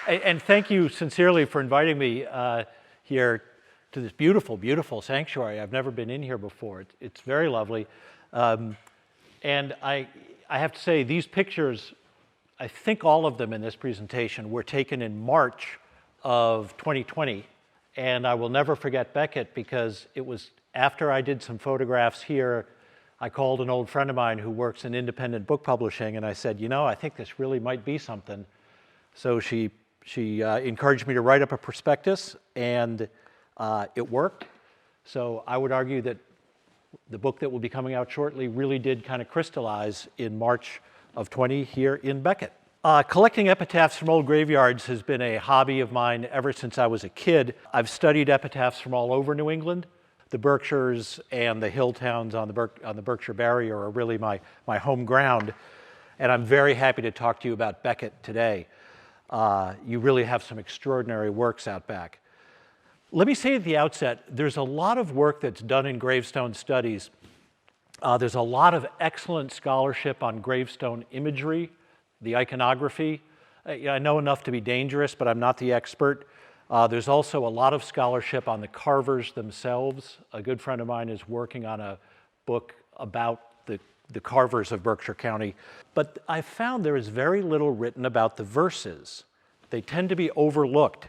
And thank you sincerely for inviting me here to this beautiful, beautiful sanctuary. I've never been in here before. It's very lovely. And I have to say, these pictures, I think all of them in this presentation were taken in March of 2020. And I will never forget Becket because it was after I did some photographs here, I called an old friend of mine who works in independent book publishing, and I said, you know, I think this really might be something. So she encouraged me to write up a prospectus, and it worked. So I would argue that the book that will be coming out shortly really did kind of crystallize in March of 20 here in Becket. Collecting epitaphs from old graveyards has been a hobby of mine ever since I was a kid. I've studied epitaphs from all over New England. The Berkshires and the hill towns on the Berkshire barrier are really my home ground. And I'm very happy to talk to you about Becket today. You really have some extraordinary works out back. Let me say at the outset, there's a lot of work that's done in gravestone studies. There's a lot of excellent scholarship on gravestone imagery, the iconography. I know enough to be dangerous, but I'm not the expert. There's also a lot of scholarship on the carvers themselves. A good friend of mine is working on a book about the carvers of Berkshire County. But I found there is very little written about the verses. They tend to be overlooked,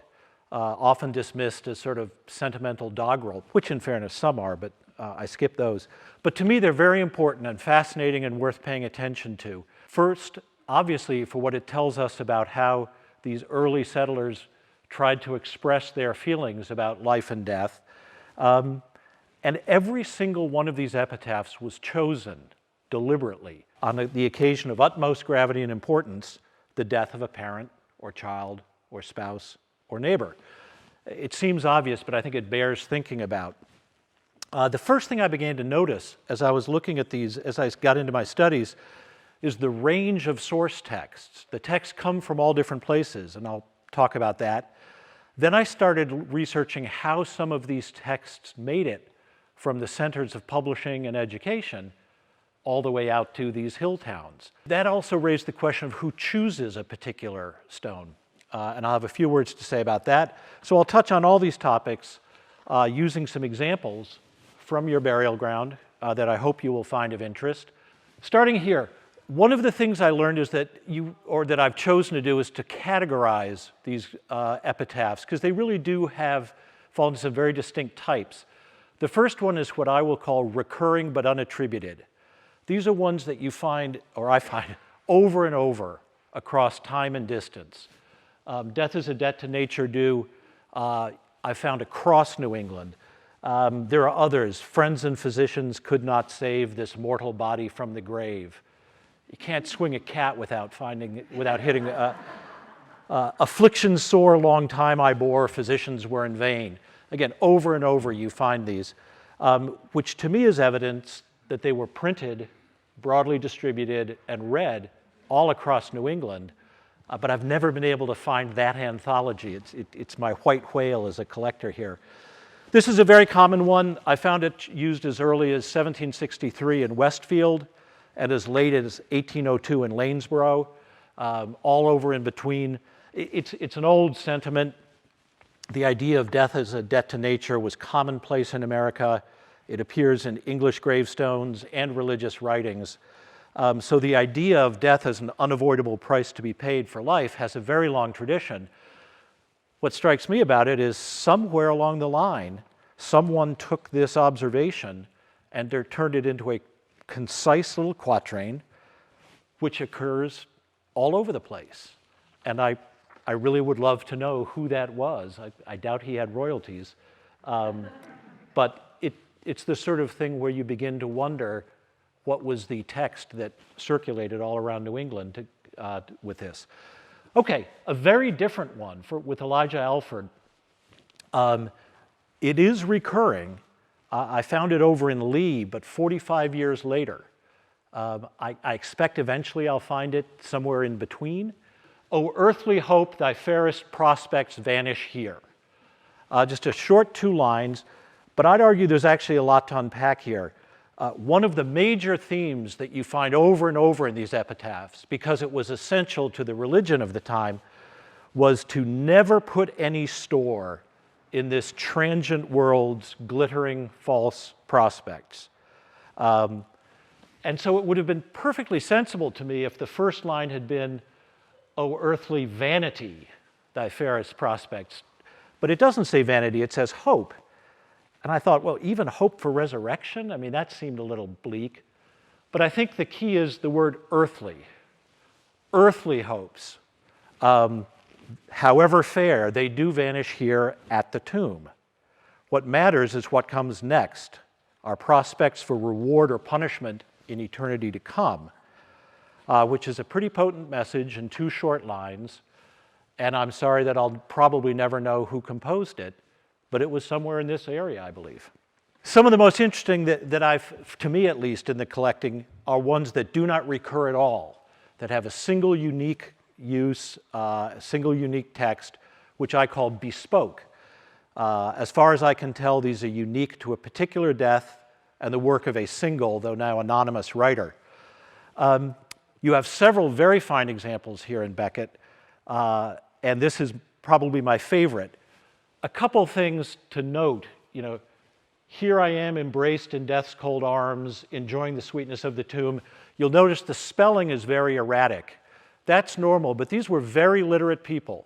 often dismissed as sort of sentimental doggerel, which in fairness some are, but I skip those. But to me, they're very important and fascinating and worth paying attention to. First, obviously, for what it tells us about how these early settlers tried to express their feelings about life and death. And every single one of these epitaphs was chosen deliberately on the occasion of utmost gravity and importance, the death of a parent or child or spouse or neighbor. It seems obvious, but I think it bears thinking about. The first thing I began to notice as I was looking at these, as I got into my studies, is the range of source texts. The texts come from all different places, and I'll talk about that. Then I started researching how some of these texts made it from the centers of publishing and education all the way out to these hill towns. That also raised the question of who chooses a particular stone. And I'll have a few words to say about that. So I'll touch on all these topics using some examples from your burial ground that I hope you will find of interest. Starting here, one of the things I learned is that that I've chosen to do is to categorize these epitaphs, because they really do fall into some very distinct types. The first one is what I will call recurring but unattributed. These are ones that you find, or I find, over and over across time and distance. Death is a debt to nature due, I found across New England. There are others. Friends and physicians could not save this mortal body from the grave. You can't swing a cat without hitting affliction sore long time I bore, physicians were in vain. Again, over and over you find these, which to me is evidence that they were printed, broadly distributed, and read all across New England. But I've never been able to find that anthology. It's my white whale as a collector here. This is a very common one. I found it used as early as 1763 in Westfield and as late as 1802 in Lanesboro, all over in between. It's an old sentiment. The idea of death as a debt to nature was commonplace in America. It appears in English gravestones and religious writings. So the idea of death as an unavoidable price to be paid for life has a very long tradition. What strikes me about it is somewhere along the line, someone took this observation and turned it into a concise little quatrain, which occurs all over the place. And I really would love to know who that was. I doubt he had royalties. But it's the sort of thing where you begin to wonder what was the text that circulated all around New England with this. Okay, a very different one with Elijah Alford. It is recurring. I found it over in Lee, but 45 years later. I expect eventually I'll find it somewhere in between. O earthly hope, thy fairest prospects vanish here. Just a short 2 lines, but I'd argue there's actually a lot to unpack here. One of the major themes that you find over and over in these epitaphs, because it was essential to the religion of the time, was to never put any store in this transient world's glittering false prospects. And so it would have been perfectly sensible to me if the first line had been, "O earthly vanity, thy fairest prospects." But it doesn't say vanity, it says hope. And I thought, well, even hope for resurrection? I mean, that seemed a little bleak. But I think the key is the word earthly. Earthly hopes. However fair, they do vanish here at the tomb. What matters is what comes next, our prospects for reward or punishment in eternity to come, which is a pretty potent message in 2 short lines. And I'm sorry that I'll probably never know who composed it, but it was somewhere in this area, I believe. Some of the most interesting that I've, to me at least, in the collecting are ones that do not recur at all, that have a single unique use, a single unique text, which I call bespoke. As far as I can tell, these are unique to a particular death and the work of a single, though now anonymous, writer. You have several very fine examples here in Becket, and this is probably my favorite. A couple things to note, here I am embraced in death's cold arms, enjoying the sweetness of the tomb. You'll notice the spelling is very erratic. That's normal, but these were very literate people.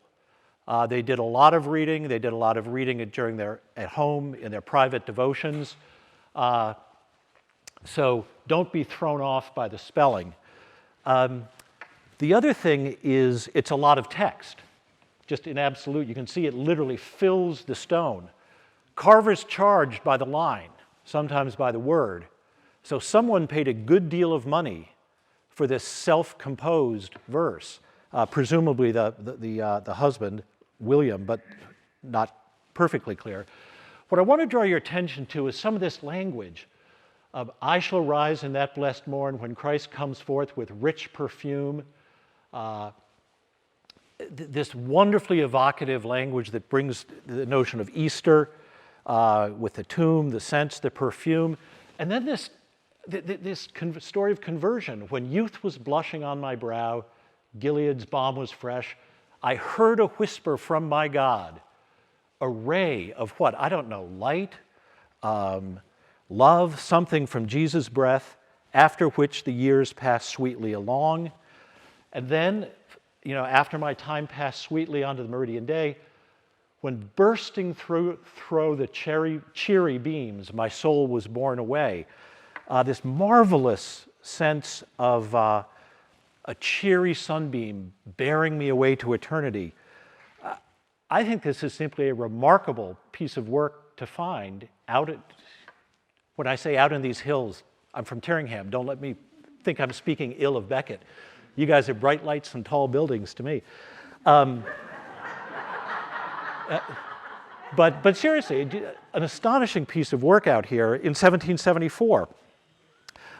They did a lot of reading. They did a lot of reading at home, in their private devotions. So don't be thrown off by the spelling. The other thing is it's a lot of text. Just in absolute, you can see it literally fills the stone. Carvers charged by the line, sometimes by the word. So someone paid a good deal of money for this self-composed verse, presumably the husband, William, but not perfectly clear. What I want to draw your attention to is some of this language of "I shall rise in that blessed morn when Christ comes forth with rich perfume." This wonderfully evocative language that brings the notion of Easter with the tomb, the scents, the perfume. And then this story of conversion. When youth was blushing on my brow, Gilead's balm was fresh, I heard a whisper from my God, a ray of what? I don't know, light, love, something from Jesus' breath, after which the years passed sweetly along. And then, after my time passed sweetly onto the meridian day, when bursting through the cheery beams, my soul was borne away. This marvelous sense of a cheery sunbeam bearing me away to eternity. I think this is simply a remarkable piece of work to find when I say out in these hills. I'm from Tyringham. Don't let me think I'm speaking ill of Becket. You guys are bright lights and tall buildings to me. But seriously, an astonishing piece of work out here in 1774.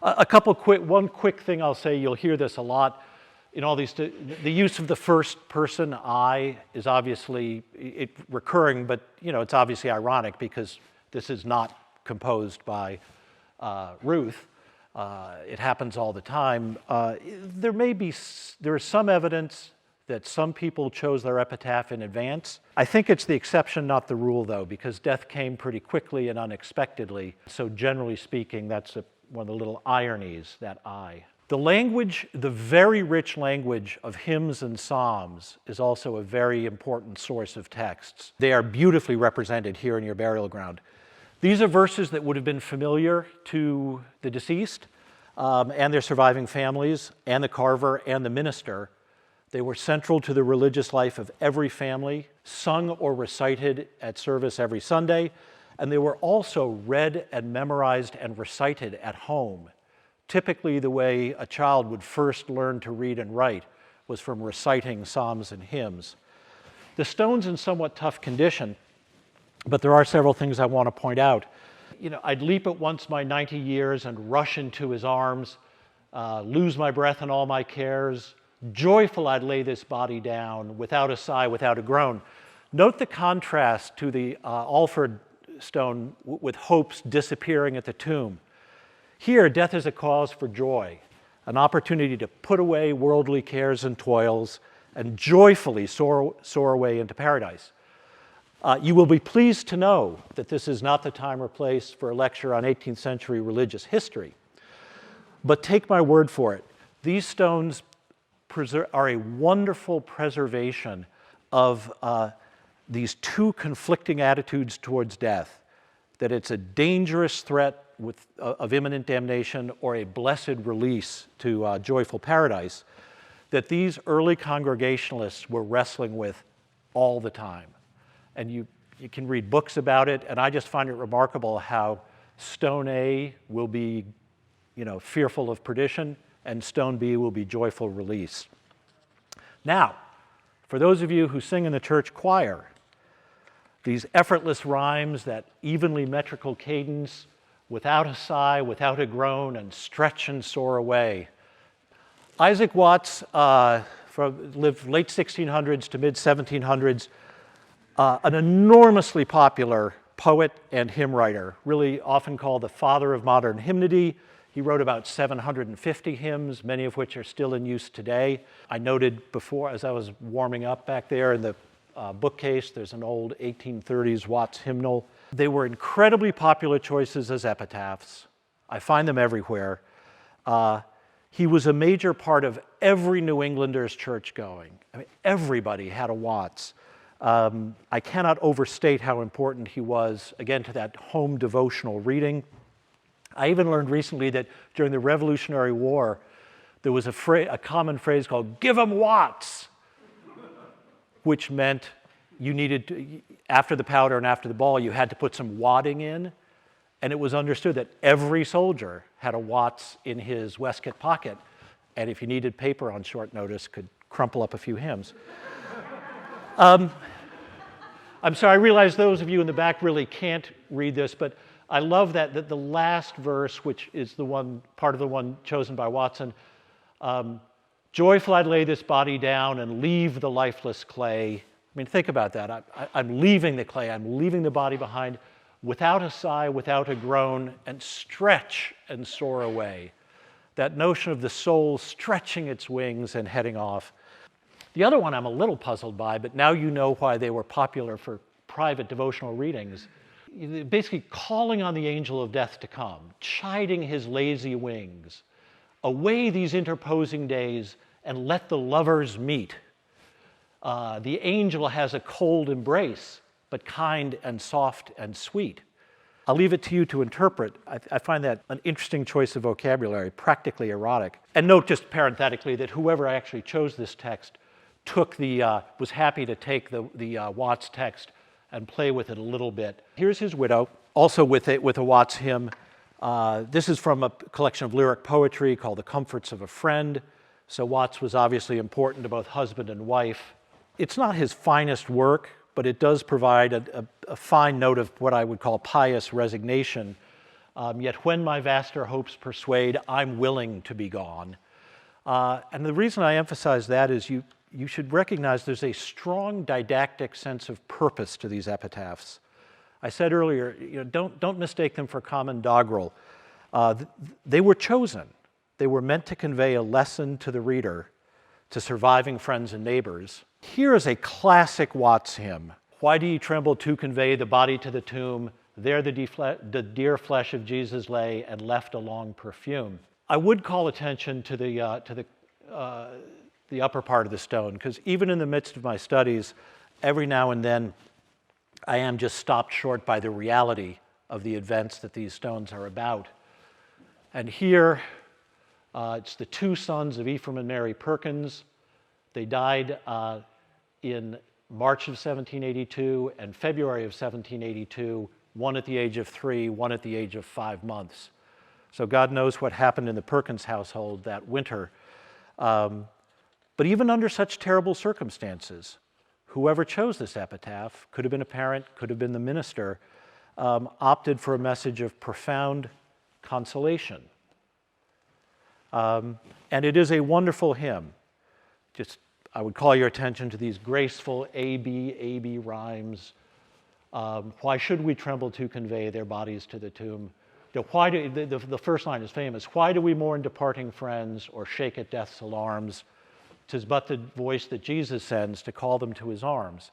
One quick thing I'll say, you'll hear this a lot in all these, the use of the first person, I, is obviously recurring, but it's obviously ironic because this is not composed by Ruth. It happens all the time. There is some evidence that some people chose their epitaph in advance. I think it's the exception, not the rule, though, because death came pretty quickly and unexpectedly. So generally speaking, that's one of the little ironies, that I. The language, the very rich language of hymns and psalms is also a very important source of texts. They are beautifully represented here in your burial ground. These are verses that would have been familiar to the deceased and their surviving families and the carver and the minister. They were central to the religious life of every family, sung or recited at service every Sunday, and they were also read and memorized and recited at home. Typically, the way a child would first learn to read and write was from reciting psalms and hymns. The stone's in somewhat tough condition, but there are several things I want to point out. I'd leap at once my 90 years and rush into his arms, lose my breath and all my cares. Joyful I'd lay this body down, without a sigh, without a groan. Note the contrast to the Alford stone with hopes disappearing at the tomb. Here, death is a cause for joy, an opportunity to put away worldly cares and toils and joyfully soar away into paradise. You will be pleased to know that this is not the time or place for a lecture on 18th century religious history. But take my word for it, these stones are a wonderful preservation of these two conflicting attitudes towards death, that it's a dangerous threat of imminent damnation or a blessed release to joyful paradise, that these early Congregationalists were wrestling with all the time. And you can read books about it, and I just find it remarkable how stone A will be, fearful of perdition, and stone B will be joyful release. Now, for those of you who sing in the church choir, these effortless rhymes, that evenly metrical cadence, without a sigh, without a groan, and stretch and soar away. Isaac Watts lived late 1600s to mid 1700s. An enormously popular poet and hymn writer, really often called the father of modern hymnody. He wrote about 750 hymns, many of which are still in use today. I noted before, as I was warming up back there in the bookcase, there's an old 1830s Watts Hymnal. They were incredibly popular choices as epitaphs. I find them everywhere. He was a major part of every New Englander's church going. I mean, everybody had a Watts. I cannot overstate how important he was, again, to that home devotional reading. I even learned recently that during the Revolutionary War, there was a common phrase called, "Give 'em Watts," which meant you needed to, after the powder and after the ball, you had to put some wadding in, and it was understood that every soldier had a Watts in his waistcoat pocket, and if you needed paper on short notice, could crumple up a few hymns. I'm sorry, I realize those of you in the back really can't read this, but I love that the last verse, which is the one, part of the one chosen by Watson, joyful I'd lay this body down and leave the lifeless clay. I mean, think about that. I'm leaving the clay, I'm leaving the body behind without a sigh, without a groan, and stretch and soar away. That notion of the soul stretching its wings and heading off. The other one I'm a little puzzled by, but now you know why they were popular for private devotional readings. Basically calling on the angel of death to come, chiding his lazy wings. Away these interposing days and let the lovers meet. The angel has a cold embrace, but kind and soft and sweet. I'll leave it to you to interpret. I find that an interesting choice of vocabulary, practically erotic. And note just parenthetically that whoever actually chose this text was happy to take the Watts text and play with it a little bit. Here's his widow, also with a Watts hymn. This is from a collection of lyric poetry called The Comforts of a Friend. So Watts was obviously important to both husband and wife. It's not his finest work, but it does provide a fine note of what I would call pious resignation. Yet when my vaster hopes persuade, I'm willing to be gone. And the reason I emphasize that is you should recognize there's a strong didactic sense of purpose to these epitaphs. I said earlier, don't mistake them for common doggerel. They were chosen. They were meant to convey a lesson to the reader, to surviving friends and neighbors. Here is a classic Watts hymn. Why do ye tremble to convey the body to the tomb? There the dear flesh of Jesus lay and left a long perfume. I would call attention to the upper part of the stone, because even in the midst of my studies, every now and then I am just stopped short by the reality of the events that these stones are about. And here, it's the two sons of Ephraim and Mary Perkins. They died in March of 1782 and February of 1782, one at the age of 3, one at the age of 5 months. So God knows what happened in the Perkins household that winter. But even under such terrible circumstances, whoever chose this epitaph, could have been a parent, could have been the minister, opted for a message of profound consolation. And it is a wonderful hymn. I would call your attention to these graceful A-B rhymes. Why should we tremble to convey their bodies to the tomb? The first line is famous. Why do we mourn departing friends or shake at death's alarms? 'tis but the voice that Jesus sends to call them to his arms.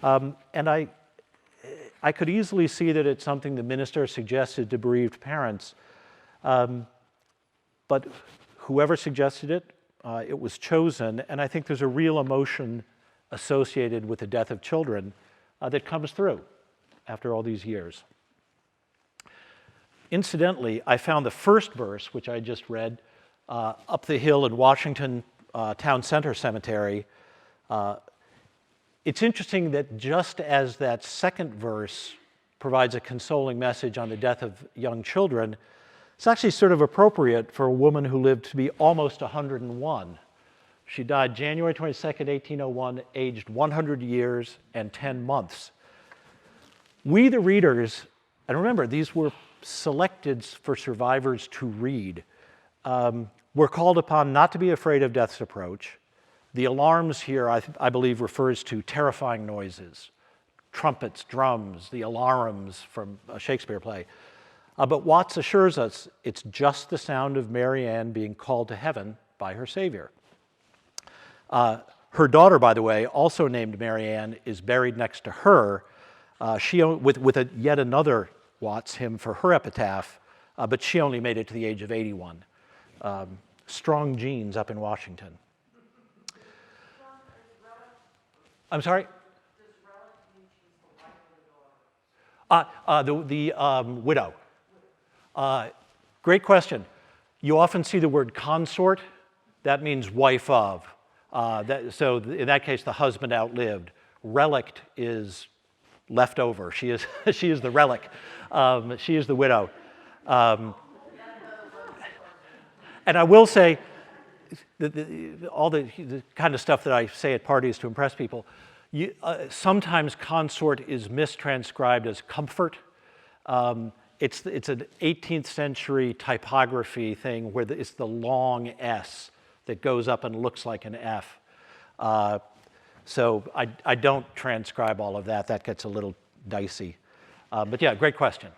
And I could easily see that it's something the minister suggested to bereaved parents, but whoever suggested it, it was chosen, and I think there's a real emotion associated with the death of children that comes through after all these years. Incidentally, I found the first verse, which I just read, up the hill in Washington Town Center Cemetery. It's interesting that just as that second verse provides a consoling message on the death of young children, it's actually sort of appropriate for a woman who lived to be almost 101. She died January 22nd, 1801, aged 100 years and 10 months. We, the readers, and remember, these were selected for survivors to read, we're called upon not to be afraid of death's approach. The alarms here, I believe, refers to terrifying noises, trumpets, drums, the alarums from a Shakespeare play. But Watts assures us it's just the sound of Mary Ann being called to heaven by her Savior. Her daughter, by the way, also named Mary Ann, is buried next to her, with yet another Watts hymn for her epitaph, but she only made it to the age of 81. Strong genes up in Washington. I'm sorry? The widow. Great question. You often see the word consort. That means wife of. So in that case, the husband outlived. Relict is left over. She is the relic. She is the widow. And I will say, all the kind of stuff that I say at parties to impress people, sometimes consort is mistranscribed as comfort. It's an 18th-century typography thing where it's the long S that goes up and looks like an F. So I don't transcribe all of that. That gets a little dicey. But yeah, great question.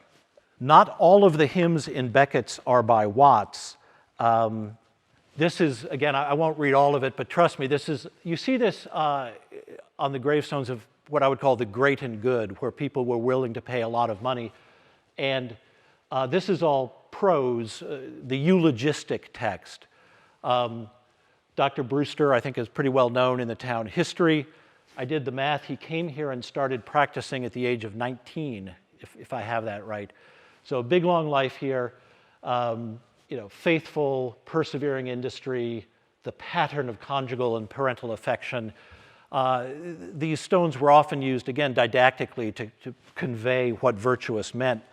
Not all of the hymns in Beckett's are by Watts. This is, again, I won't read all of it, but trust me, you see this on the gravestones of what I would call the great and good, where people were willing to pay a lot of money. And this is all prose, the eulogistic text. Dr. Brewster, I think, is pretty well known in the town history. I did the math. He came here and started practicing at the age of 19, if I have that right. So a big, long life here. Faithful, persevering industry, the pattern of conjugal and parental affection. These stones were often used, again, didactically to convey what virtuous meant.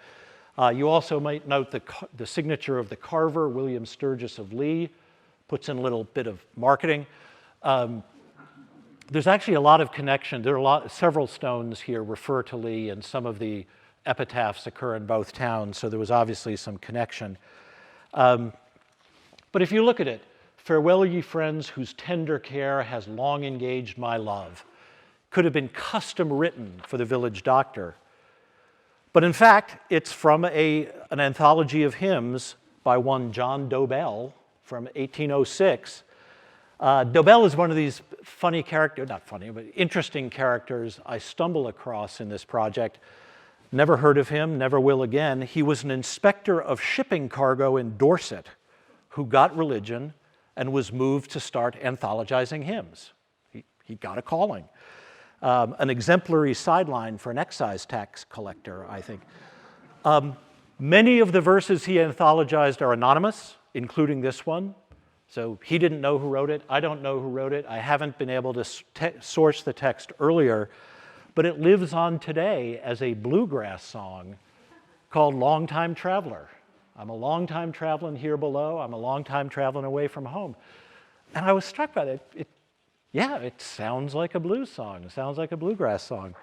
You also might note the signature of the carver, William Sturgis of Lee, puts in a little bit of marketing. There's actually a lot of connection. Several stones here refer to Lee, and some of the epitaphs occur in both towns, so there was obviously some connection. But if you look at it, farewell, ye friends, whose tender care has long engaged my love, could have been custom written for the village doctor. But in fact, it's from an anthology of hymns by one John Dobell from 1806. Dobell is one of these funny characters, not funny, but interesting characters I stumble across in this project. Never heard of him, never will again. He was an inspector of shipping cargo in Dorset who got religion and was moved to start anthologizing hymns. He got a calling. An exemplary sideline for an excise tax collector, I think. Many of the verses he anthologized are anonymous, including this one. So he didn't know who wrote it. I don't know who wrote it. I haven't been able to source the text earlier, but it lives on today as a bluegrass song called Long Time Traveler. I'm a long time traveling here below. I'm a long time traveling away from home. And I was struck by that. It sounds like a blues song. It sounds like a bluegrass song.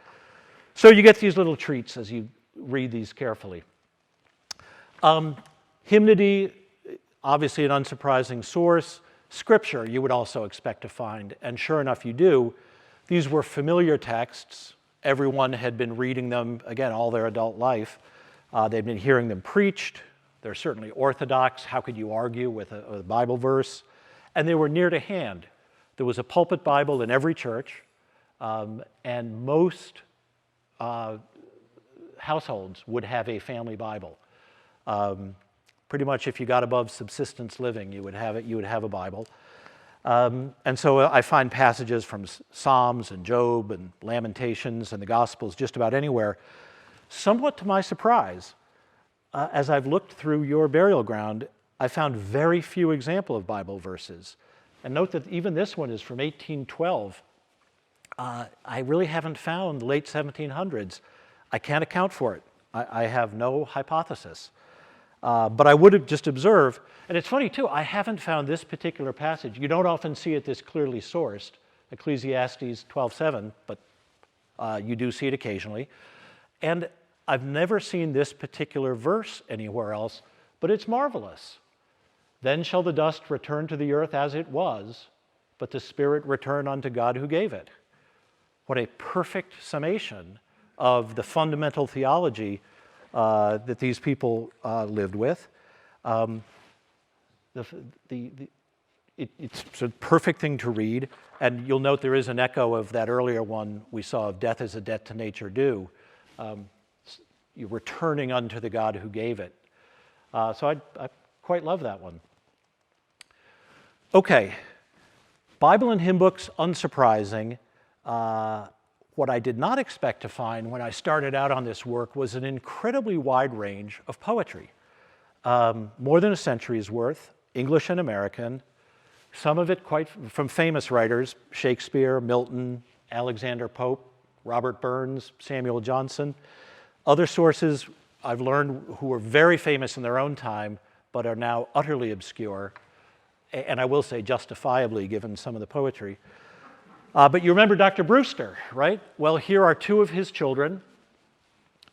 So you get these little treats as you read these carefully. Hymnody, obviously an unsurprising source. Scripture you would also expect to find, and sure enough you do. These were familiar texts. Everyone had been reading them, again, all their adult life. They'd been hearing them preached. They're certainly orthodox. How could you argue with a Bible verse? And they were near to hand. There was a pulpit Bible in every church, and most households would have a family Bible. Pretty much if you got above subsistence living, you would have a Bible. And so I find passages from Psalms and Job and Lamentations and the Gospels just about anywhere. Somewhat to my surprise, as I've looked through your burial ground, I found very few examples of Bible verses. And note that even this one is from 1812. I really haven't found the late 1700s. I can't account for it. I have no hypothesis. But I would have just observed, and it's funny too, I haven't found this particular passage. You don't often see it this clearly sourced, Ecclesiastes 12:7, but you do see it occasionally. And I've never seen this particular verse anywhere else, but it's marvelous. Then shall the dust return to the earth as it was, but the spirit return unto God who gave it. What a perfect summation of the fundamental theology that these people lived with. It's a perfect thing to read, and you'll note there is an echo of that earlier one we saw of death is a debt to nature due. You're returning unto the God who gave it. So I quite love that one. Okay, Bible and hymn books, unsurprising. What I did not expect to find when I started out on this work was an incredibly wide range of poetry. More than a century's worth, English and American, some of it quite from famous writers, Shakespeare, Milton, Alexander Pope, Robert Burns, Samuel Johnson. Other sources I've learned who were very famous in their own time, but are now utterly obscure, and I will say justifiably given some of the poetry. But you remember Dr. Brewster, right? Well, here are two of his children,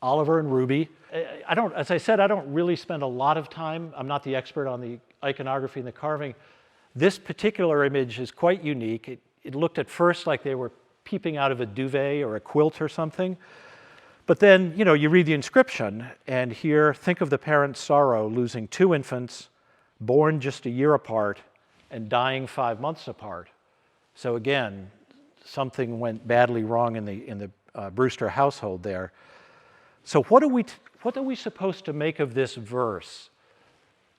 Oliver and Ruby. As I said, I don't really spend a lot of time. I'm not the expert on the iconography and the carving. This particular image is quite unique. It looked at first like they were peeping out of a duvet or a quilt or something. But then, you read the inscription, and here, think of the parent's sorrow, losing two infants, born just a year apart, and dying 5 months apart. So again, something went badly wrong in the Brewster household there. So what are we supposed to make of this verse?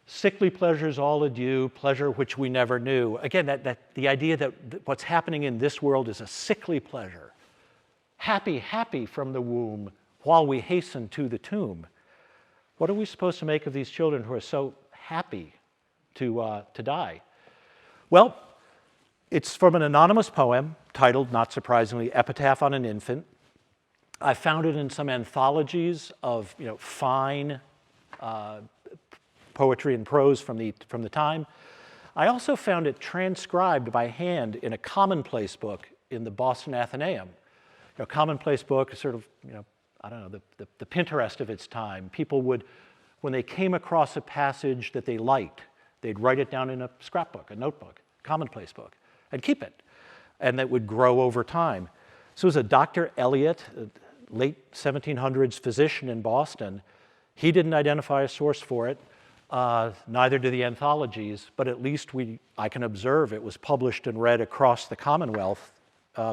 Sickly pleasures all adieu, pleasure which we never knew. Again, that the idea that what's happening in this world is a sickly pleasure. Happy, happy from the womb, while we hasten to the tomb. What are we supposed to make of these children who are so happy to die? Well, it's from an anonymous poem titled, not surprisingly, Epitaph on an Infant. I found it in some anthologies of fine poetry and prose from the time. I also found it transcribed by hand in a commonplace book in the Boston Athenaeum. Commonplace book is sort of, the Pinterest of its time. People would, when they came across a passage that they liked, they'd write it down in a scrapbook, a notebook, commonplace book, and keep it. And that would grow over time. So it was a Dr. Eliot, a late 1700s physician in Boston. He didn't identify a source for it, neither do the anthologies, but at least I can observe it was published and read across the Commonwealth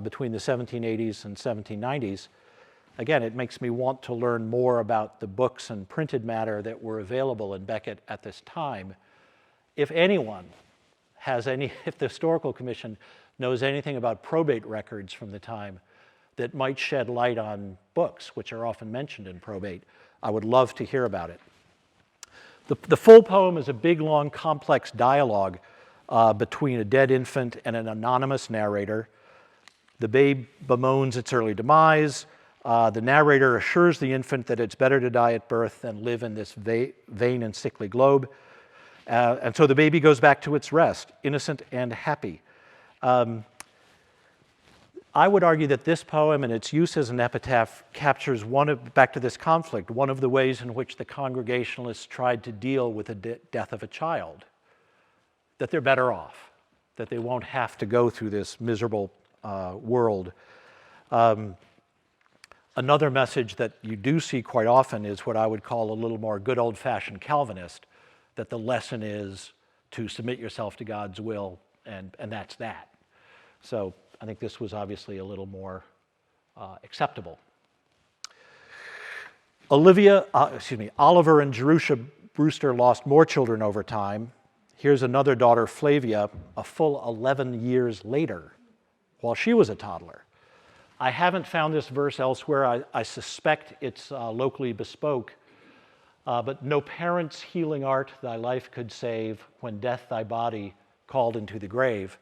between the 1780s and 1790s. Again, it makes me want to learn more about the books and printed matter that were available in Becket at this time. If anyone has if the Historical Commission knows anything about probate records from the time that might shed light on books, which are often mentioned in probate, I would love to hear about it. The full poem is a big, long, complex dialogue between a dead infant and an anonymous narrator. The babe bemoans its early demise. The narrator assures the infant that it's better to die at birth than live in this vain and sickly globe. And so the baby goes back to its rest, innocent and happy. I would argue that this poem and its use as an epitaph captures back to this conflict, one of the ways in which the Congregationalists tried to deal with the death of a child, that they're better off, that they won't have to go through this miserable world. Another message that you do see quite often is what I would call a little more good old-fashioned Calvinist, that the lesson is to submit yourself to God's will, and that's that. So I think this was obviously a little more acceptable. Oliver and Jerusha Brewster lost more children over time. Here's another daughter, Flavia, a full 11 years later, while she was a toddler. I haven't found this verse elsewhere. I suspect it's locally bespoke. But no parent's healing art thy life could save when death thy body called into the grave.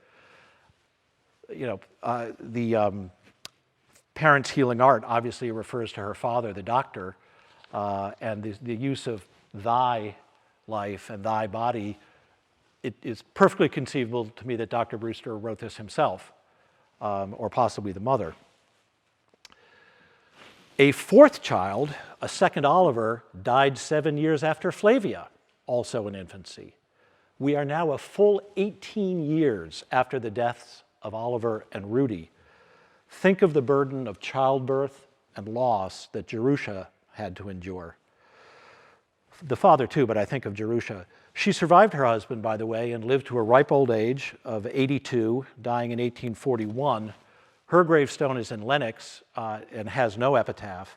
The parent's healing art obviously refers to her father, the doctor, and the use of thy life and thy body. It is perfectly conceivable to me that Dr. Brewster wrote this himself, or possibly the mother. A fourth child, a second Oliver, died 7 years after Flavia, also in infancy. We are now a full 18 years after the deaths of Oliver and Rudy. Think of the burden of childbirth and loss that Jerusha had to endure. The father too, but I think of Jerusha. She survived her husband, by the way, and lived to a ripe old age of 82, dying in 1841. Her gravestone is in Lenox and has no epitaph.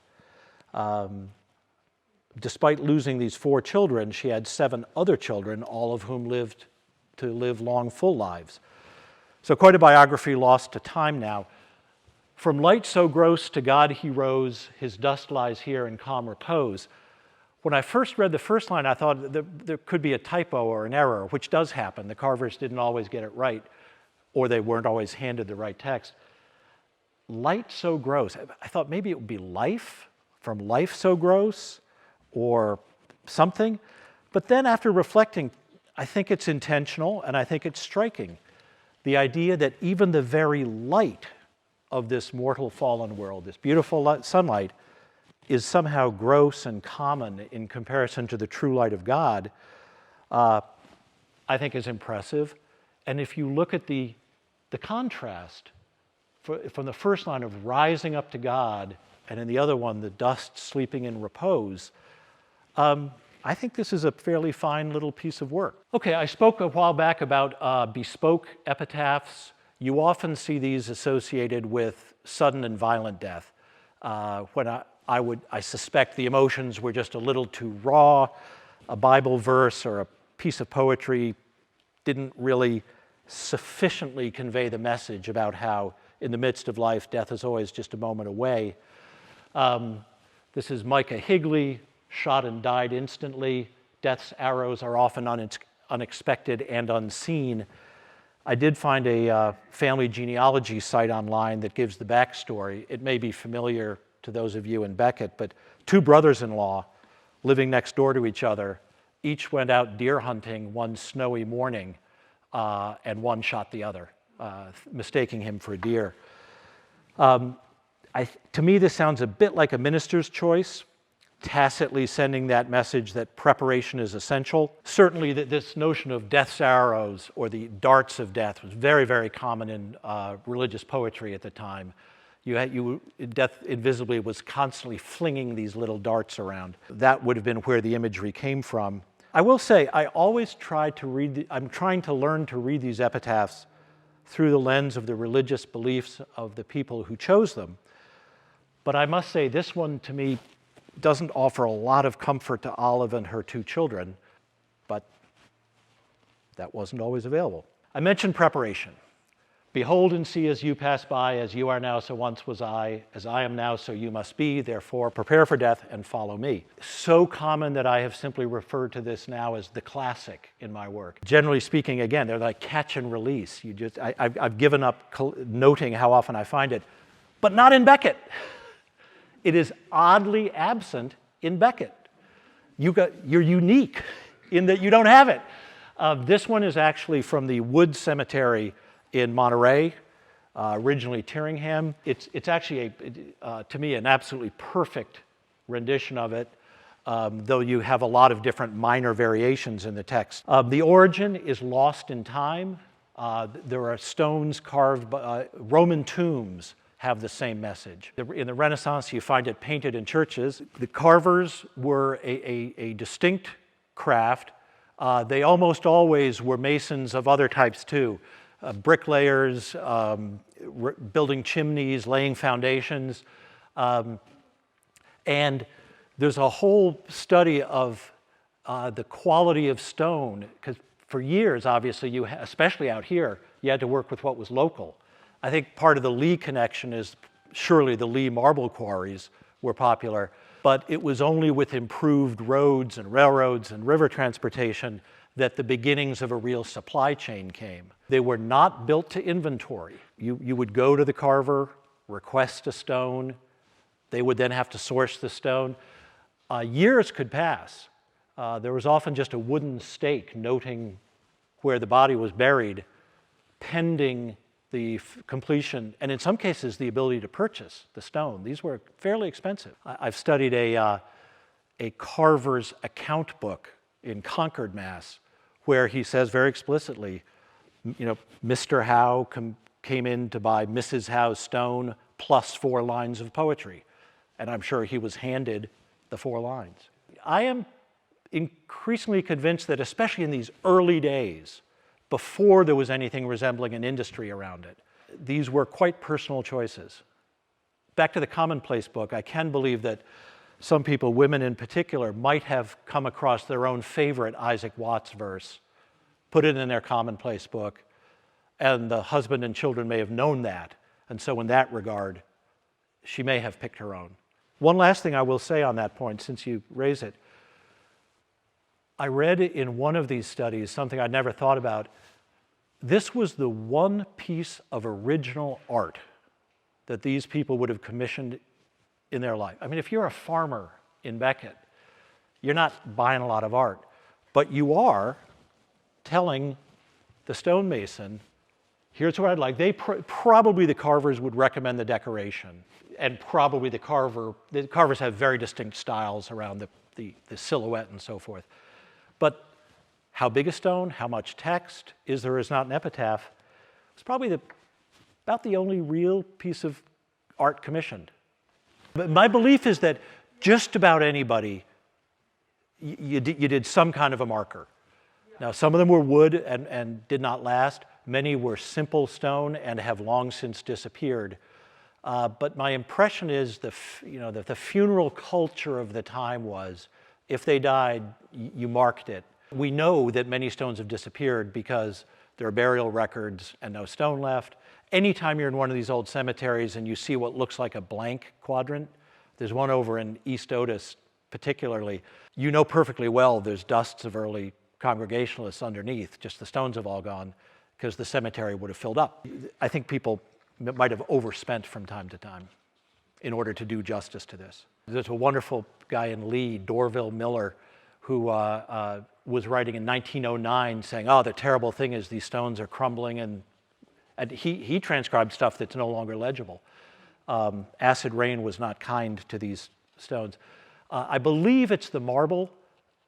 Despite losing these 4 children, she had 7 other children, all of whom lived to live long, full lives. So quite a biography lost to time now. From light so gross to God he rose, his dust lies here in calm repose. When I first read the first line, I thought there could be a typo or an error, which does happen. The carvers didn't always get it right, or they weren't always handed the right text. Light so gross. I thought maybe it would be life, from life so gross, or something. But then after reflecting, I think it's intentional and I think it's striking. The idea that even the very light of this mortal fallen world, this beautiful sunlight, is somehow gross and common in comparison to the true light of God, I think is impressive. And if you look at the contrast from the first line of rising up to God, and in the other one, the dust sleeping in repose, I think this is a fairly fine little piece of work. Okay, I spoke a while back about bespoke epitaphs. You often see these associated with sudden and violent death. When I suspect the emotions were just a little too raw. A Bible verse or a piece of poetry didn't really sufficiently convey the message about how in the midst of life, death is always just a moment away. This is Micah Higley, shot and died instantly. Death's arrows are often unexpected and unseen. I did find a family genealogy site online that gives the backstory. It may be familiar to those of you in Becket, but 2 brothers-in-law living next door to each other, each went out deer hunting one snowy morning, and one shot the other, mistaking him for a deer. To me, this sounds a bit like a minister's choice, tacitly sending that message that preparation is essential. Certainly this notion of death's arrows or the darts of death was very, very common in religious poetry at the time. Death invisibly was constantly flinging these little darts around. That would have been where the imagery came from. I will say, I always try to I'm trying to learn to read these epitaphs through the lens of the religious beliefs of the people who chose them. But I must say, this one to me doesn't offer a lot of comfort to Olive and her 2 children, but that wasn't always available. I mentioned preparation. Behold and see as you pass by, as you are now, so once was I, as I am now, so you must be, therefore prepare for death and follow me. So common that I have simply referred to this now as the classic in my work. Generally speaking, again, they're like catch and release. I've given up noting how often I find it, but not in Becket. It is oddly absent in Becket. You're unique in that you don't have it. This one is actually from the Wood Cemetery in Monterey, originally Tyringham. It's actually, to me, an absolutely perfect rendition of it, though you have a lot of different minor variations in the text. The origin is lost in time. There are stones carved, Roman tombs have the same message. In the Renaissance, you find it painted in churches. The carvers were a distinct craft. They almost always were masons of other types too. bricklayers, building chimneys, laying foundations. And there's a whole study of the quality of stone, because for years, obviously, especially out here, you had to work with what was local. I think part of the Lee connection is surely the Lee marble quarries were popular, but it was only with improved roads and railroads and river transportation that the beginnings of a real supply chain came. They were not built to inventory. You would go to the carver, request a stone, they would then have to source the stone. Years could pass. There was often just a wooden stake noting where the body was buried, pending the completion, and in some cases, the ability to purchase the stone. These were fairly expensive. I've studied a carver's account book in Concord, Mass., where he says very explicitly, Mr. Howe came in to buy Mrs. Howe's stone plus 4 lines of poetry. And I'm sure he was handed the 4 lines. I am increasingly convinced that especially in these early days, before there was anything resembling an industry around it, these were quite personal choices. Back to the commonplace book, I can believe that some people, women in particular, might have come across their own favorite Isaac Watts verse, put it in their commonplace book, and the husband and children may have known that. And so in that regard, she may have picked her own. One last thing I will say on that point, since you raise it. I read in one of these studies something I'd never thought about. This was the one piece of original art that these people would have commissioned in their life. I mean, if you're a farmer in Becket, you're not buying a lot of art, but you are telling the stonemason, here's what I'd like. Probably the carvers would recommend the decoration, and probably the carvers have very distinct styles around the silhouette and so forth. But how big a stone, how much text, is there is not an epitaph, it's probably about the only real piece of art commissioned. But my belief is that just about anybody, you did some kind of a marker. Now, some of them were wood and did not last. Many were simple stone and have long since disappeared. But my impression is that the funeral culture of the time was, if they died, you marked it. We know that many stones have disappeared because there are burial records and no stone left. Anytime you're in one of these old cemeteries and you see what looks like a blank quadrant, there's one over in East Otis particularly, you know perfectly well there's dusts of early Congregationalists underneath, just the stones have all gone because the cemetery would have filled up. I think people might have overspent from time to time in order to do justice to this. There's a wonderful guy in Lee, Dorville Miller, who was writing in 1909 saying, the terrible thing is these stones are crumbling, and he transcribed stuff that's no longer legible. Acid rain was not kind to these stones. I believe it's the marble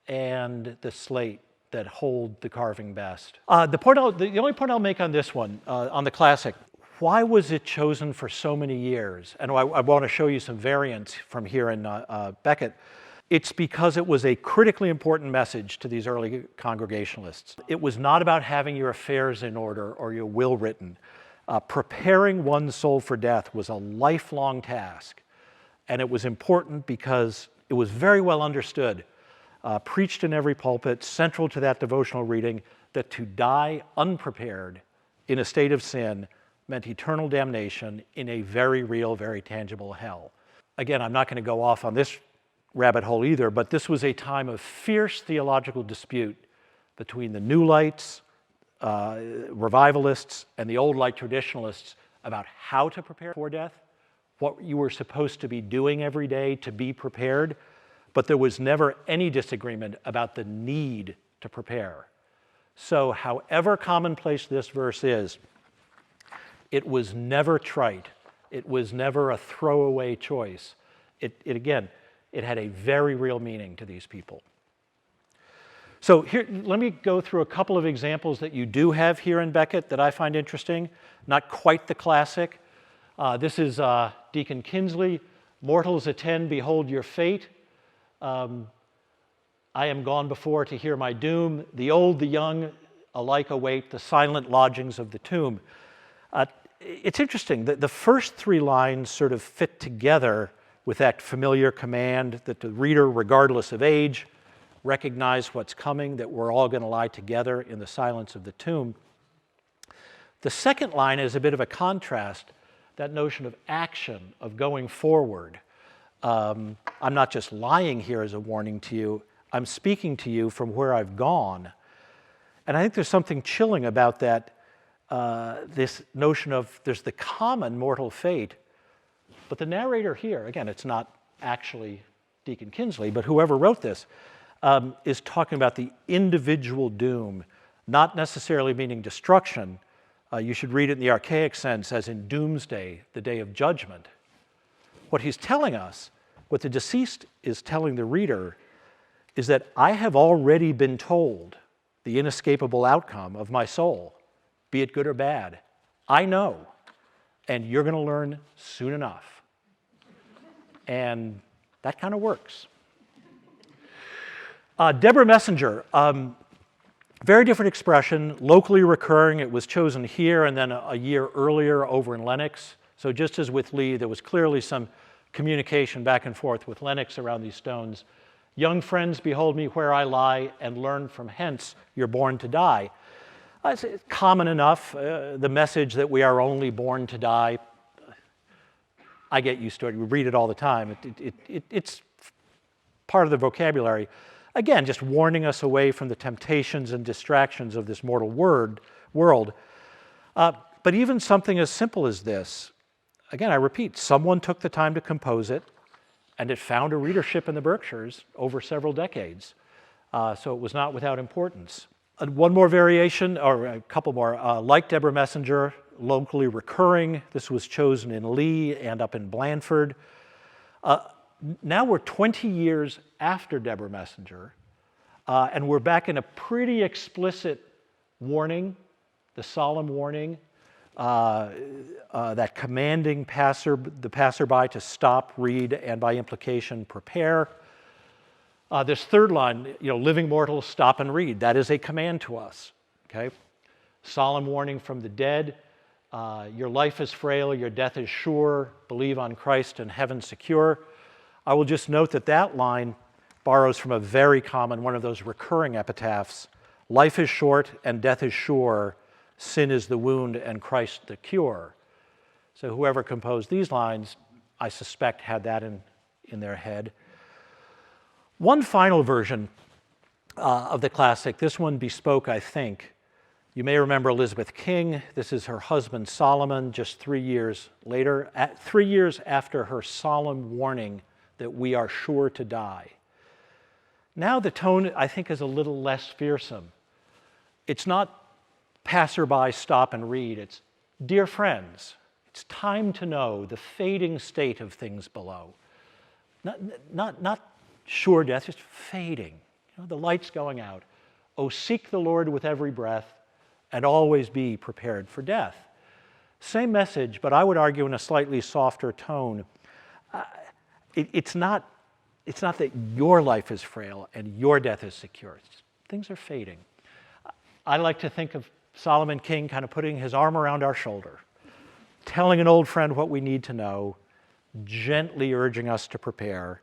and the slate that hold the carving best. The only point I'll make on this one, on the classic, why was it chosen for so many years? And I want to show you some variants from here in Becket. It's because it was a critically important message to these early Congregationalists. It was not about having your affairs in order or your will written. Preparing one's soul for death was a lifelong task. And it was important because it was very well understood, preached in every pulpit, central to that devotional reading, that to die unprepared in a state of sin meant eternal damnation in a very real, very tangible hell. Again, I'm not going to go off on this rabbit hole either, but this was a time of fierce theological dispute between the New Lights, revivalists, and the Old Light traditionalists about how to prepare for death, what you were supposed to be doing every day to be prepared, but there was never any disagreement about the need to prepare. So however commonplace this verse is, it was never trite. It was never a throwaway choice. Again, it had a very real meaning to these people. So here, let me go through a couple of examples that you do have here in Becket that I find interesting. Not quite the classic. This is Deacon Kinsley. Mortals attend, behold your fate. I am gone before to hear my doom. The old, the young, alike await the silent lodgings of the tomb. It's interesting that the first three lines sort of fit together with that familiar command that the reader, regardless of age, recognize what's coming, that we're all going to lie together in the silence of the tomb. The second line is a bit of a contrast, that notion of action, of going forward. I'm not just lying here as a warning to you, I'm speaking to you from where I've gone. And I think there's something chilling about that, this notion of there's the common mortal fate, but the narrator here, again, it's not actually Deacon Kinsley, but whoever wrote this, is talking about the individual doom, not necessarily meaning destruction. You should read it in the archaic sense as in doomsday, the day of judgment. What he's telling us, what the deceased is telling the reader, is that I have already been told the inescapable outcome of my soul, be it good or bad. I know, and you're going to learn soon enough. And that kind of works. Deborah Messenger, very different expression, locally recurring. It was chosen here and then a year earlier over in Lenox. So just as with Lee, there was clearly some communication back and forth with Lenox around these stones. Young friends, behold me where I lie, and learn from hence you're born to die. It's common enough, the message that we are only born to die. I get used to it. We read it all the time. It's part of the vocabulary. Again, just warning us away from the temptations and distractions of this mortal world. But even something as simple as this, again, I repeat, someone took the time to compose it, and it found a readership in the Berkshires over several decades. So it was not without importance. One more variation, or a couple more, like Deborah Messenger, locally recurring. This was chosen in Lee and up in Blandford. Now we're 20 years after Deborah Messenger, and we're back in a pretty explicit warning, the solemn warning, that commanding the passerby to stop, read, and by implication, prepare. This third line, living mortals, stop and read. That is a command to us, okay? Solemn warning from the dead. Your life is frail, your death is sure. Believe on Christ and heaven secure. I will just note that that line borrows from a very common, one of those recurring epitaphs. Life is short and death is sure. Sin is the wound and Christ the cure. So whoever composed these lines, I suspect, had that in their head. One final version of the classic, this one bespoke, I think. You may remember Elizabeth King. This is her husband Solomon, just 3 years later, 3 years after her solemn warning that we are sure to die. Now the tone, I think, is a little less fearsome. It's not passerby, stop and read. It's dear friends, it's time to know the fading state of things below. Not sure death, just fading. The light's going out. Oh, seek the Lord with every breath and always be prepared for death. Same message, but I would argue in a slightly softer tone. It's not that your life is frail and your death is secure. It's just, things are fading. I like to think of Solomon King kind of putting his arm around our shoulder, telling an old friend what we need to know, gently urging us to prepare.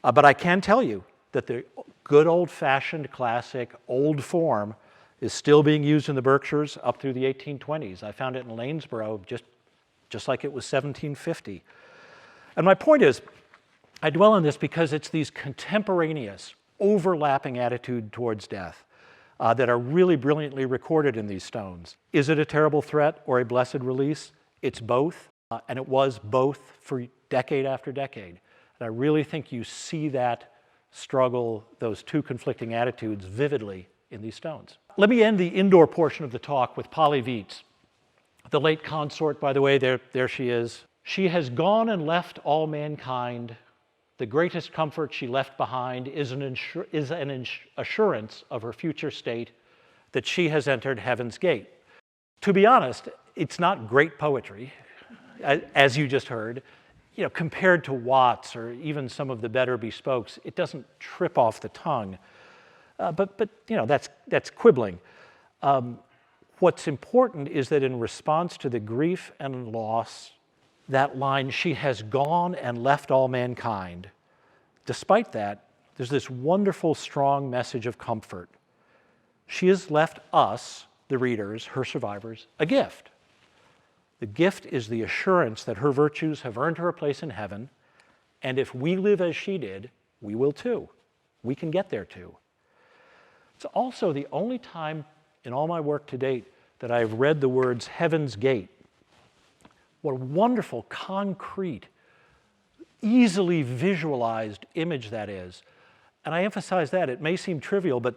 But I can tell you that the good old-fashioned classic old form is still being used in the Berkshires up through the 1820s. I found it in Lanesborough just like it was 1750. And my point is, I dwell on this because it's these contemporaneous, overlapping attitude towards death that are really brilliantly recorded in these stones. Is it a terrible threat or a blessed release? It's both, and it was both for decade after decade. And I really think you see that struggle, those two conflicting attitudes vividly in these stones. Let me end the indoor portion of the talk with Polly Vietz, the late consort, by the way, there she is. She has gone and left all mankind. The greatest comfort she left behind is an assurance of her future state that she has entered heaven's gate. To be honest, it's not great poetry, as you just heard. Compared to Watts or even some of the better bespokes, it doesn't trip off the tongue. But that's quibbling. What's important is that in response to the grief and loss, that line, "She has gone and left all mankind," despite that, there's this wonderful, strong message of comfort. She has left us, the readers, her survivors, a gift. The gift is the assurance that her virtues have earned her a place in heaven, and if we live as she did, we will too. We can get there too. It's also the only time in all my work to date that I've read the words "Heaven's Gate." What a wonderful, concrete, easily visualized image that is. And I emphasize that. It may seem trivial, but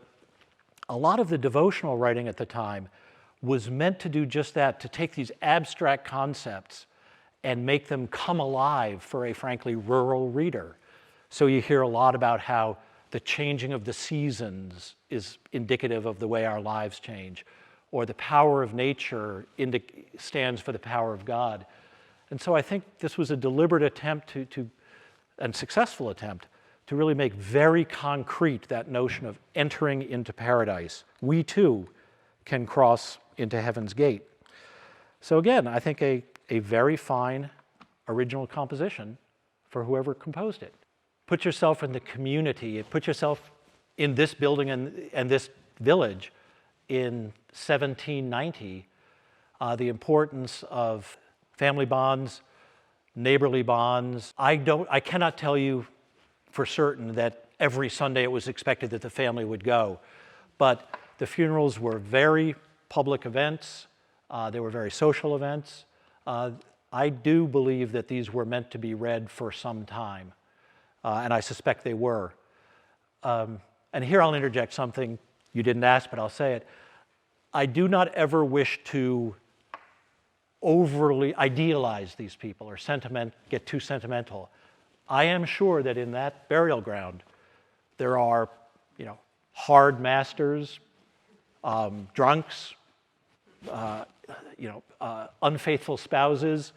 a lot of the devotional writing at the time was meant to do just that, to take these abstract concepts and make them come alive for a frankly rural reader. So you hear a lot about how the changing of the seasons is indicative of the way our lives change, or the power of nature stands for the power of God. And so I think this was a deliberate attempt and successful attempt to really make very concrete that notion of entering into paradise. We too can cross into Heaven's Gate. So again, I think a very fine original composition for whoever composed it. Put yourself in the community, put yourself in this building and this village in 1790, the importance of family bonds, neighborly bonds. I cannot tell you for certain that every Sunday it was expected that the family would go, but the funerals were very public events. They were very social events. I do believe that these were meant to be read for some time, and I suspect they were. And here I'll interject something you didn't ask, but I'll say it. I do not ever wish to overly idealize these people or get too sentimental. I am sure that in that burial ground there are, hard masters, drunks, unfaithful spouses.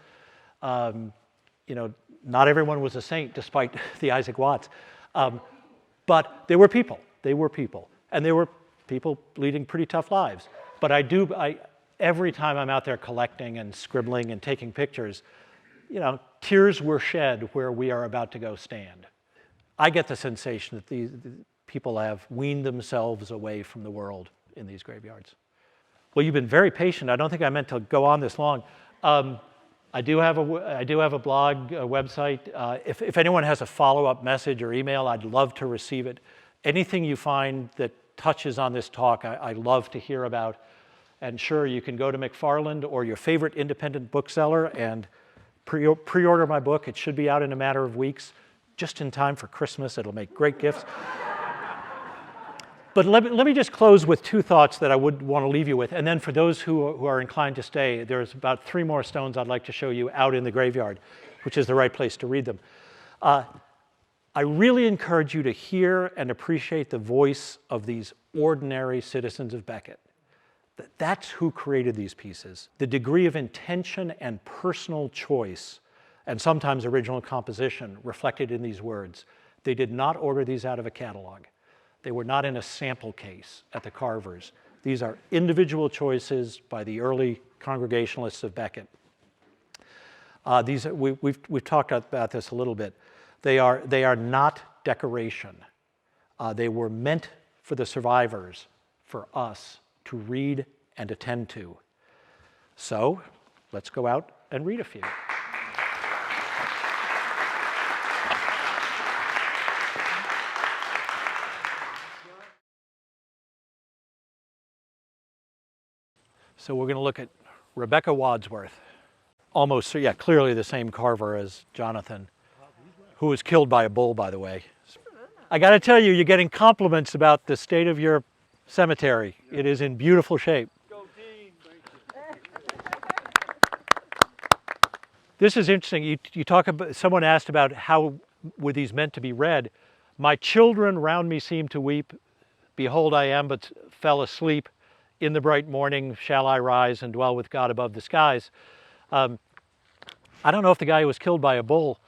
Not everyone was a saint, despite the Isaac Watts. But they were people. They were people, and they were people leading pretty tough lives. But every time I'm out there collecting and scribbling and taking pictures, tears were shed where we are about to go stand. I get the sensation that these people have weaned themselves away from the world in these graveyards. Well, you've been very patient. I don't think I meant to go on this long. I do have a blog, a website. If anyone has a follow-up message or email, I'd love to receive it. Anything you find that touches on this talk, I love to hear about. And sure, you can go to McFarland or your favorite independent bookseller and pre-order my book. It should be out in a matter of weeks, just in time for Christmas. It'll make great gifts. But let me just close with two thoughts that I would want to leave you with. And then for those who are inclined to stay, there's about 3 more stones I'd like to show you out in the graveyard, which is the right place to read them. I really encourage you to hear and appreciate the voice of these ordinary citizens of Becket. That's who created these pieces. The degree of intention and personal choice, and sometimes original composition, reflected in these words. They did not order these out of a catalog. They were not in a sample case at the carvers. These are individual choices by the early Congregationalists of Becket. We've talked about this a little bit. They are not decoration. They were meant for the survivors, for us to read and attend to. So let's go out and read a few. So we're going to look at Rebecca Wadsworth. Almost, yeah, clearly the same carver as Jonathan, who was killed by a bull, by the way. I got to tell you, you're getting compliments about the state of your cemetery. It is in beautiful shape. This is interesting. You talk about, someone asked about how were these meant to be read. My children round me seem to weep. Behold, I am but fell asleep. In the bright morning shall I rise and dwell with God above the skies. I don't know if the guy who was killed by a bull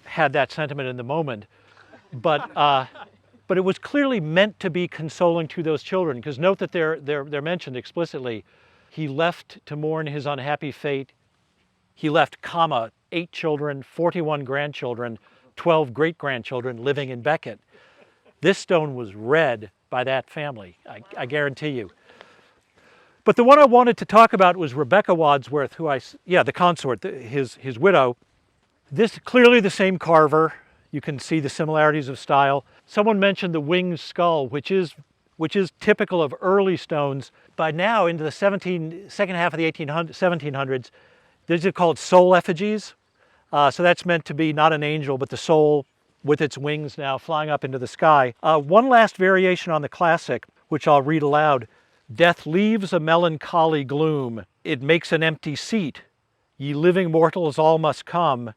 had that sentiment in the moment, but But it was clearly meant to be consoling to those children, because note that they're mentioned explicitly. He left to mourn his unhappy fate. He left, comma, 8 children, 41 grandchildren, 12 great-grandchildren living in Becket. This stone was read by that family, I guarantee you. But the one I wanted to talk about was Rebecca Wadsworth, the consort, his widow. This, clearly the same carver. You can see the similarities of style. Someone mentioned the winged skull, which is typical of early stones. By now, into the second half of the 1700s, these are called soul effigies. So that's meant to be not an angel, but the soul with its wings now flying up into the sky. One last variation on the classic, which I'll read aloud. Death leaves a melancholy gloom. It makes an empty seat. Ye living mortals all must come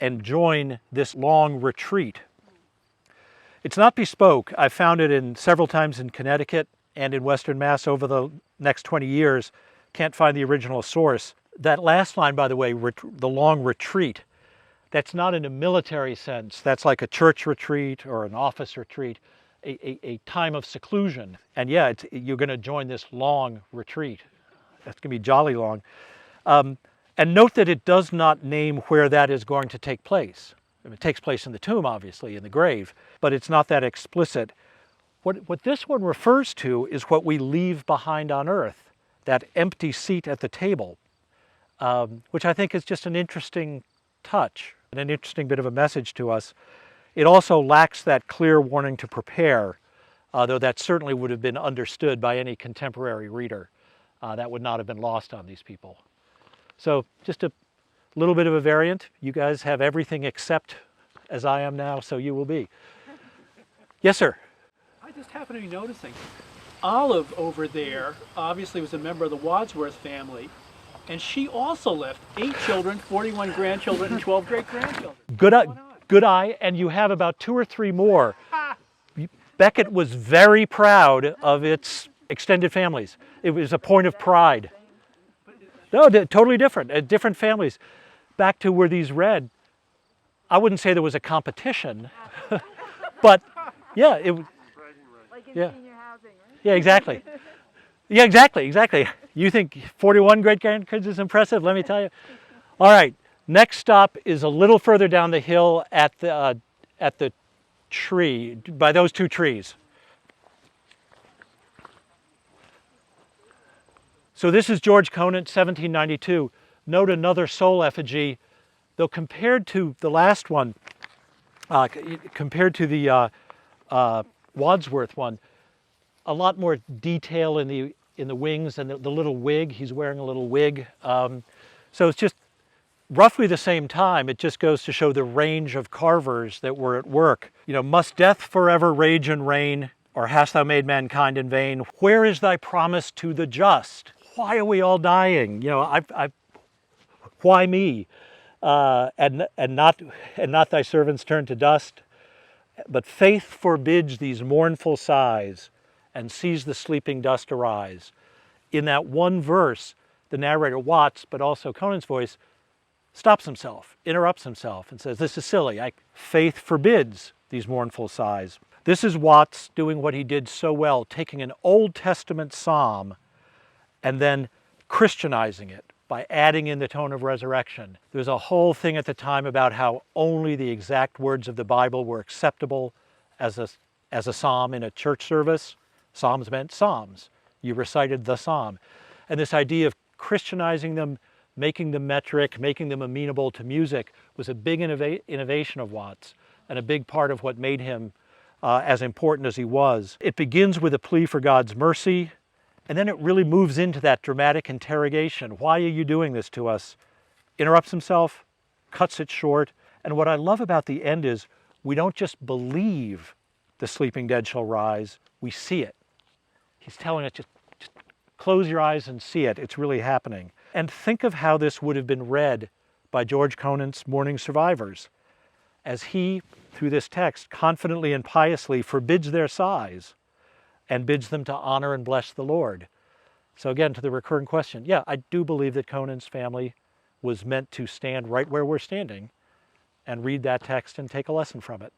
and join this long retreat. It's not bespoke. I've found it several times in Connecticut and in Western Mass over the next 20 years. Can't find the original source. That last line, by the way, the long retreat, that's not in a military sense. That's like a church retreat or an office retreat, a time of seclusion. And yeah, you're going to join this long retreat. That's going to be jolly long. And note that it does not name where that is going to take place. It takes place in the tomb, obviously, in the grave, but it's not that explicit. What this one refers to is what we leave behind on earth, that empty seat at the table, which I think is just an interesting touch and an interesting bit of a message to us. It also lacks that clear warning to prepare, though that certainly would have been understood by any contemporary reader. That would not have been lost on these people. So just a little bit of a variant. You guys have everything except as I am now, so you will be. Yes, sir? I just happen to be noticing Olive over there obviously was a member of the Wadsworth family, and she also left 8 children, 41 grandchildren, and 12 great-grandchildren. Good eye, and you have about 2 or 3 more. Becket was very proud of its extended families. It was a point of pride. No, totally different, different families. Back to where these read, I wouldn't say there was a competition, but yeah, like in yeah. senior housing, right? Yeah, exactly. Yeah, exactly. You think 41 great-grandkids is impressive? Let me tell you. All right, next stop is a little further down the hill at the tree, by those 2 trees. So this is George Conant, 1792. Note another soul effigy, though compared to the last one, compared to the Wadsworth one, a lot more detail in the wings and the little wig. He's wearing a little wig. So it's just roughly the same time. It just goes to show the range of carvers that were at work. Must death forever rage and reign, or hast thou made mankind in vain? Where is thy promise to the just? Why are we all dying? Why me? And not thy servants turn to dust. But faith forbids these mournful sighs, and sees the sleeping dust arise. In that one verse, the narrator, Watts, but also Conant's voice, stops himself, interrupts himself, and says, this is silly. Faith forbids these mournful sighs. This is Watts doing what he did so well, taking an Old Testament psalm and then Christianizing it by adding in the tone of resurrection. There's a whole thing at the time about how only the exact words of the Bible were acceptable as a psalm in a church service. Psalms meant psalms. You recited the psalm. And this idea of Christianizing them, making them metric, making them amenable to music was a big innovation of Watts and a big part of what made him as important as he was. It begins with a plea for God's mercy, and then it really moves into that dramatic interrogation. Why are you doing this to us? Interrupts himself, cuts it short. And what I love about the end is we don't just believe the sleeping dead shall rise, we see it. He's telling us just close your eyes and see it. It's really happening. And think of how this would have been read by George Conant's mourning survivors, as he, through this text, confidently and piously forbids their sighs and bids them to honor and bless the Lord. So again, to the recurring question, yeah, I do believe that Conant's family was meant to stand right where we're standing and read that text and take a lesson from it.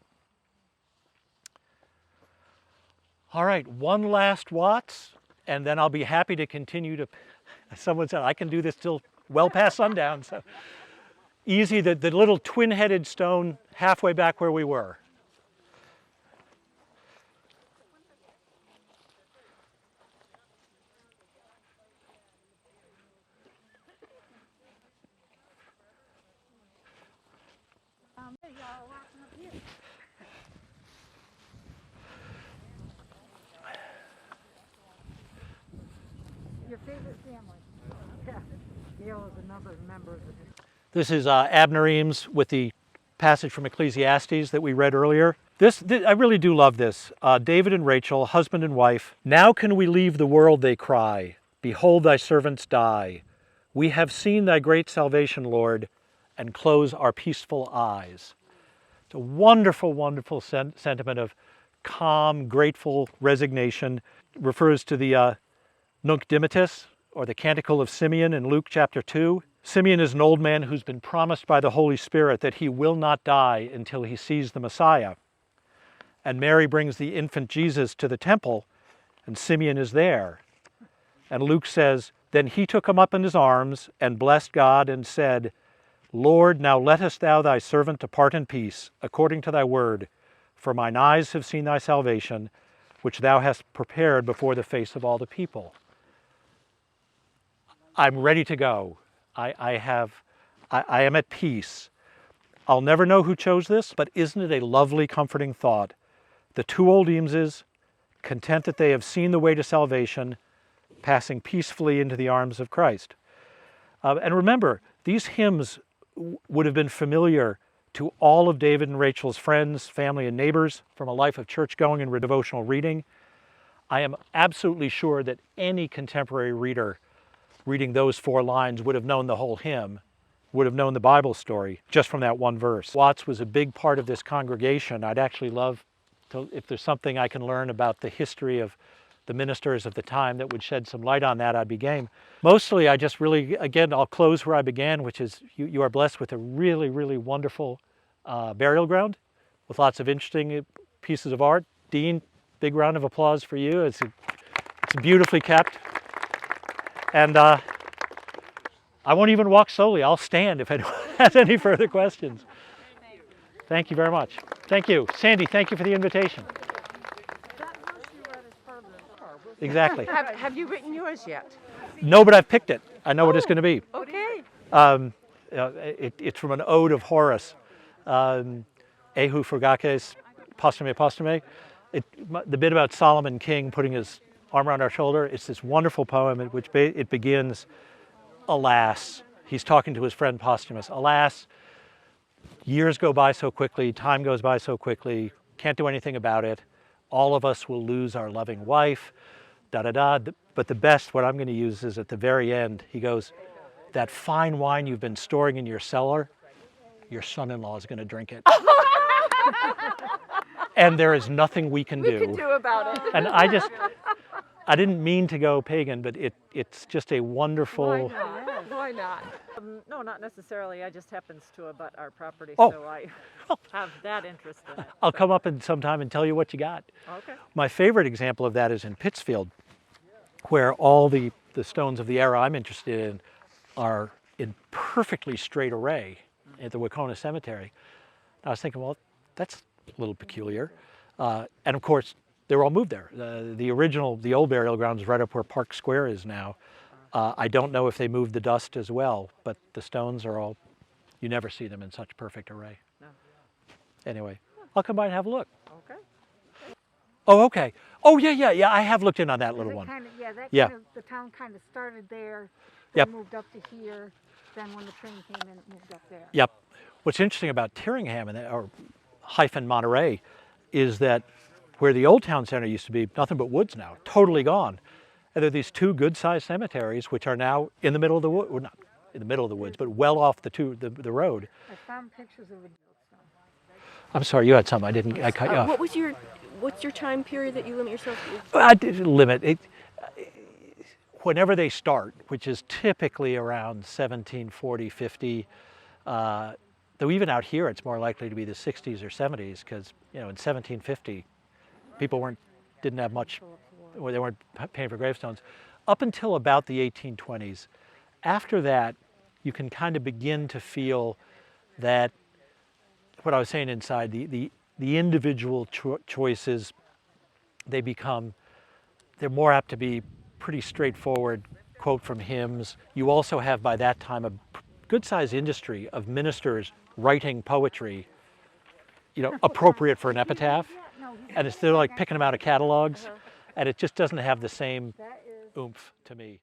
All right, one last Watts, and then I'll be happy to continue to, someone said I can do this till well past sundown, so. Easy, the little twin-headed stone halfway back where we were. Your favorite family? Yeah. Gail is another member of the... This is Abner Eames with the passage from Ecclesiastes that we read earlier. I really do love this. David and Rachel, husband and wife. Now can we leave the world, they cry. Behold, thy servants die. We have seen thy great salvation, Lord, and close our peaceful eyes. It's a wonderful, wonderful sentiment of calm, grateful resignation. It refers to the Nunc Dimittis, or the Canticle of Simeon in Luke chapter 2. Simeon is an old man who's been promised by the Holy Spirit that he will not die until he sees the Messiah. And Mary brings the infant Jesus to the temple, and Simeon is there. And Luke says, then he took him up in his arms and blessed God and said, Lord, now lettest thou thy servant depart in peace, according to thy word, for mine eyes have seen thy salvation, which thou hast prepared before the face of all the people. I'm ready to go. I am at peace. I'll never know who chose this, but isn't it a lovely, comforting thought? The two old Eameses, content that they have seen the way to salvation, passing peacefully into the arms of Christ. And remember, these hymns would have been familiar to all of David and Rachel's friends, family, and neighbors from a life of church-going and devotional reading. I am absolutely sure that any contemporary reader reading those 4 lines would have known the whole hymn, would have known the Bible story just from that one verse. Watts was a big part of this congregation. I'd actually love to, if there's something I can learn about the history of the ministers of the time that would shed some light on that, I'd be game. Mostly I just really, again, I'll close where I began, which is you are blessed with a really, really wonderful burial ground with lots of interesting pieces of art. Dean, big round of applause for you. It's beautifully kept. And I won't even walk slowly. I'll stand if anyone has any further questions. Thank you very much. Thank you. Sandy, thank you for the invitation. That verse you read is part of the car. Exactly. Have you written yours yet? No, but I've picked it. I know what it's going to be. Okay. It's from an Ode of Horus. Ehu Furgaces Posthume. The bit about Solomon King putting his arm around our shoulder, it's this wonderful poem in which it begins, alas, he's talking to his friend Posthumus, alas, years go by so quickly, time goes by so quickly, can't do anything about it, all of us will lose our loving wife, da-da-da, but the best, what I'm going to use is at the very end, he goes, that fine wine you've been storing in your cellar, your son-in-law is going to drink it. And there is nothing we can do. About it. And I didn't mean to go pagan, but it's just a wonderful... Why not? No, not necessarily. I just happens to abut our property, Oh. so I have that interest in it. I'll come up sometime and tell you what you got. Okay. My favorite example of that is in Pittsfield, where all the stones of the era I'm interested in are in perfectly straight array at the Wacona Cemetery. I was thinking, well, that's a little peculiar. And of course, they were all moved there. The old burial ground is right up where Park Square is now. I don't know if they moved the dust as well, but the stones are all, you never see them in such perfect array. No. Anyway, I'll come by and have a look. Okay. Oh, okay. Oh, yeah, I have looked in on that little one. Yeah. The town kind of started there, then Yep. moved up to here, then when the train came in, it moved up there. Yep. What's interesting about Tyringham or hyphen Monterey is that where the old town center used to be, nothing but woods now, totally gone. And there are these 2 good-sized cemeteries which are now in the middle of the woods, well, not in the middle of the woods, but well off the road. I found pictures of it. I'm sorry, you had some. I cut you off. What's your time period that you limit yourself to? I did limit it. Whenever they start, which is typically around 1740, 50, though even out here it's more likely to be the 60s or 70s because, in 1750, people didn't have much, or they weren't paying for gravestones, up until about the 1820s. After that, you can kind of begin to feel that, what I was saying inside, the individual choices, they're more apt to be pretty straightforward, quote from hymns. You also have by that time a good-sized industry of ministers writing poetry, appropriate for an epitaph, and they're like picking them out of catalogs, and it just doesn't have the same oomph to me.